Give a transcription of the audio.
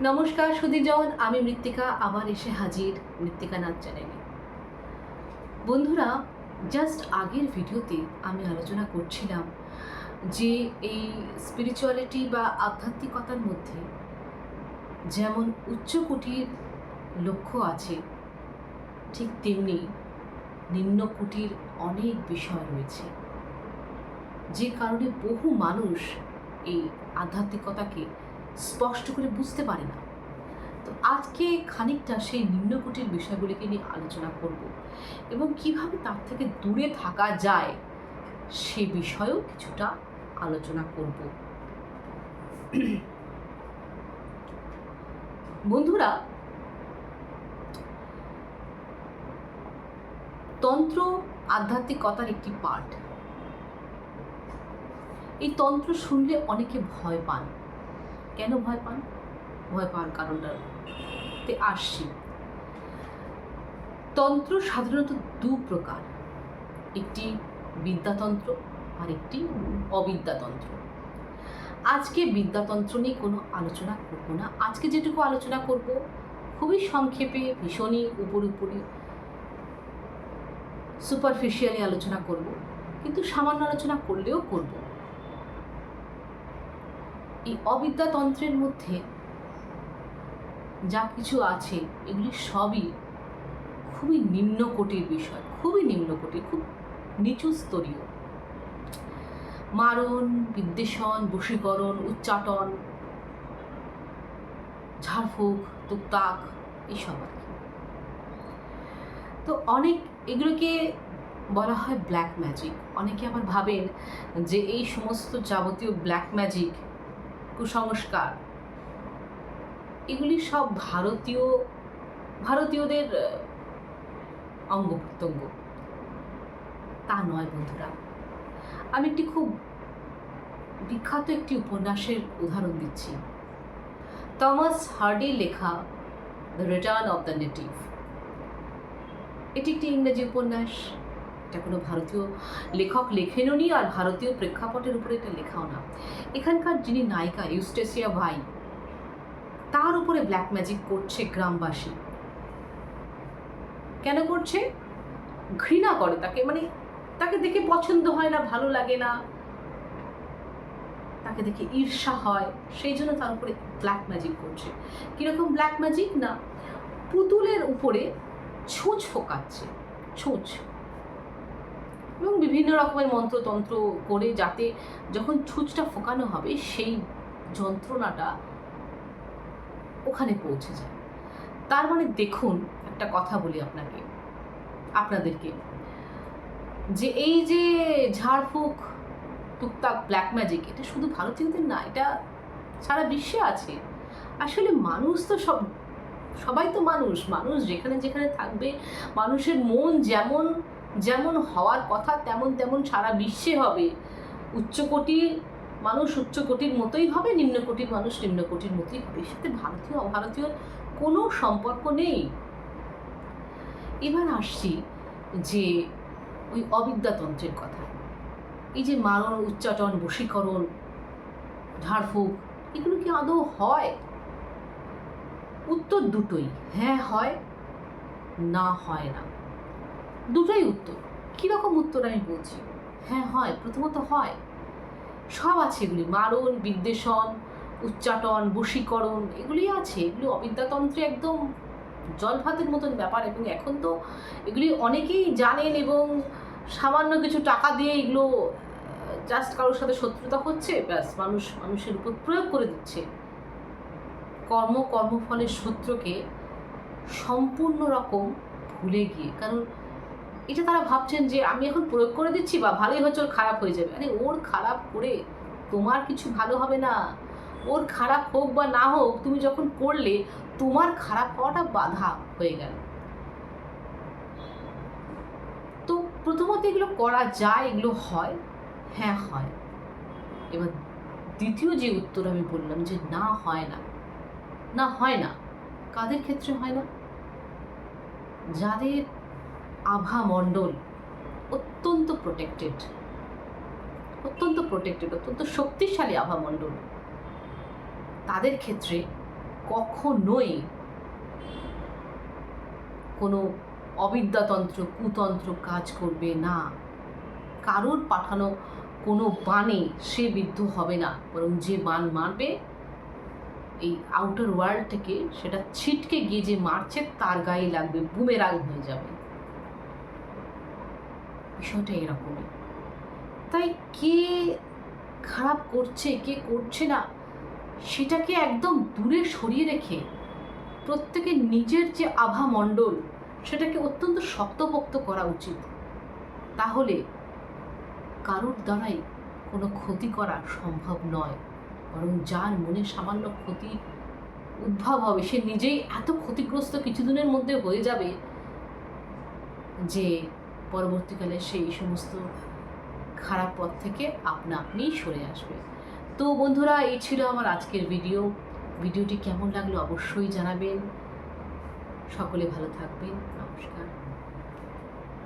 নমস্কার সুধীজন, আমি মৃত্তিকা আবার এসে হাজির মৃত্তিকা নাথ চ্যানেলে। বন্ধুরা, জাস্ট আগের ভিডিওতে আমি আলোচনা করছিলাম যে এই স্পিরিচুয়ালিটি বা আধ্যাত্মিকতার মধ্যে যেমন উচ্চকোটির লক্ষ্য আছে, ঠিক তেমনি নিম্নকোটির অনেক বিষয় রয়েছে, যে কারণে বহু মানুষ এই আধ্যাত্মিকতাকে স্পষ্ট করে বুঝতে পারে না। তো আজকে খানিকটা সেই নিম্নকোটির বিষয়গুলিকে নিয়ে আলোচনা করব এবং কিভাবে তার থেকে দূরে থাকা যায় সে বিষয়েও কিছুটা আলোচনা করব। বন্ধুরা, তন্ত্র আধ্যাত্মিকতার একটি পার্ট। এই তন্ত্র শুনলে অনেকে ভয় পান। কেন ভয় পান? ভয় পাওয়ার কারণটাতে আসছি। তন্ত্র সাধারণত দু প্রকার, একটি বিদ্যাতন্ত্র আর একটি অবিদ্যাতন্ত্র। আজকে বিদ্যাতন্ত্র নিয়ে কোনো আলোচনা করব না। আজকে যেটুকু আলোচনা করব খুবই সংক্ষেপে, ভীষণই উপরি সুপারফিশিয়ালি আলোচনা করব, কিন্তু সামান্য আলোচনা করলেও করব। এই অবিদ্যাতন্ত্রের মধ্যে যা কিছু আছে এগুলি সবই খুবই নিম্নকোটির বিষয়, খুবই নিম্নকোটির, খুব নিচু স্তরীয়। মারণ, বিদ্বেষণ, বশীকরণ, উচ্চাটন, ঝাড়ফুঁক, তুকতাক, এইসব আর কি। তো অনেক এগুলোকে বলা হয় ব্ল্যাক ম্যাজিক। অনেকে আবার ভাবেন যে এই সমস্ত যাবতীয় ব্ল্যাক ম্যাজিক, কুসংস্কার, এগুলি সব ভারতীয়দের অঙ্গ প্রত্যঙ্গ। তা নয় বন্ধুরা। আমি একটি খুব বিখ্যাত একটি উপন্যাসের উদাহরণ দিচ্ছি। থমাস হার্ডির লেখা the return of the native. এটি একটি ইংরেজি উপন্যাস। এটা কোনো ভারতীয় লেখক লেখেননি, আর ভারতীয় প্রেক্ষাপটের উপরে এটা লেখাও না। এখানকার যিনি নায়িকা ইউস্টেসিয়া ভাই, তার উপরে ব্ল্যাক ম্যাজিক করছে গ্রামবাসী। কেন করছে? ঘৃণা করে তাকে, মানে তাকে দেখে পছন্দ হয় না, ভালো লাগে না, তাকে দেখে ঈর্ষা হয়, সেই জন্য তার উপরে ব্ল্যাক ম্যাজিক করছে। কীরকম ব্ল্যাক ম্যাজিক? না, পুতুলের উপরে ছুঁচ ফোকাচ্ছে, ছুঁচ, এবং বিভিন্ন রকমের মন্ত্রতন্ত্র করে যাতে যখন ছুঁচটা ফোকানো হবে সেই যন্ত্রণাটা ওখানে পৌঁছে যায়। তার মানে দেখুন, একটা কথা বলি আপনাদেরকে, যে এই যে ঝাড়ফুঁক, টুকটাক ব্ল্যাক ম্যাজিক, এটা শুধু ভারতীয়দের না, এটা সারা বিশ্বে আছে। আসলে মানুষ তো সবাই তো মানুষ যেখানে যেখানে থাকবে, মানুষের মন যেমন যেমন হওয়ার কথা তেমন তেমন সারা বিশ্বে হবে। উচ্চকোটির মানুষ উচ্চকোটির মতোই হবে, নিম্নকোটির মানুষ নিম্নকোটির মতোই হবে। এর সাথে ভারতীয় অভারতীয় কোনো সম্পর্ক নেই। এবার আসছি যে ওই অবিদ্যাতন্ত্রের কথা। এই যে মারণ, উচ্চাটন, বশীকরণ, ঝাড়ফুঁক, এগুলো কি আদৌ হয়? উত্তর দুটোই, হ্যাঁ হয়, না হয় না, দুটোই উত্তর। কীরকম উত্তর আমি বলছি? হ্যাঁ হয়, প্রথমত হয়, সব আছে এগুলি। মারণ, বিদ্বেষণ, উচ্চাটন, বশীকরণ, এগুলি আছে। এগুলি অবিদ্যাতন্ত্রে একদম জলভাতের মতন ব্যাপার, এবং এখন তো এগুলি অনেকেই জানেন, এবং সামান্য কিছু টাকা দিয়ে এগুলো জাস্ট কারোর সাথে শত্রুতা হচ্ছে, ব্যাস মানুষের উপর প্রয়োগ করে দিচ্ছে। কর্মফলের সূত্রকে সম্পূর্ণ রকম ভুলে গিয়ে, কারণ এটা তারা ভাবছেন যে আমি এখন প্রয়োগ করে দিচ্ছি, বা ভালোই হচ্ছে, ওর খারাপ হয়ে যাবে। আরে ওর খারাপ করে তোমার কিছু ভালো হবে না। ওর খারাপ হোক বা না হোক, তুমি যখন করলে তোমার খারাপ হওয়াটা বাধা হয়ে গেল। তো প্রথমত এগুলো করা যায়, এগুলো হয়, হ্যাঁ হয়। এবার দ্বিতীয় যে উত্তর আমি বললাম যে না হয় না, না হয় না, কাদের ক্ষেত্রে হয় না? যাদের আভা মণ্ডল অত্যন্ত প্রোটেক্টেড, অত্যন্ত শক্তিশালী আভা মণ্ডল, তাদের ক্ষেত্রে কখনোই কোনো অবিদ্যাতন্ত্র কুতন্ত্র কাজ করবে না। কারোর পাঠানো কোনো বাণে সে বিদ্ধ হবে না, বরং যে বাণ মারবে এই আউটার ওয়ার্ল্ড থেকে সেটা ছিটকে গিয়ে যে মারছে তার গায়ে লাগবে, বুমেরাং হয়ে যাবে। বিষয়টা এরকমই। তাই কে খারাপ করছে কে করছে না সেটাকে একদম দূরে সরিয়ে রেখে প্রত্যেকের নিজের যে আভা মণ্ডল সেটাকে অত্যন্ত শক্তপোক্ত করা উচিত। তাহলে কারোর দ্বারাই কোনো ক্ষতি করা সম্ভব নয়, বরং যার মনে সামান্য ক্ষতি উদ্ভব হবে সে নিজেই এত ক্ষতিগ্রস্ত কিছুদিনের মধ্যে হয়ে যাবে যে পরবর্তীকালে সেই সমস্ত খারাপ পথ থেকে আপনা আপনিই সরে আসবে। তো বন্ধুরা, এই ছিল আমার আজকের ভিডিওটি কেমন লাগলো অবশ্যই জানাবেন। সকলে ভালো থাকবেন। নমস্কার।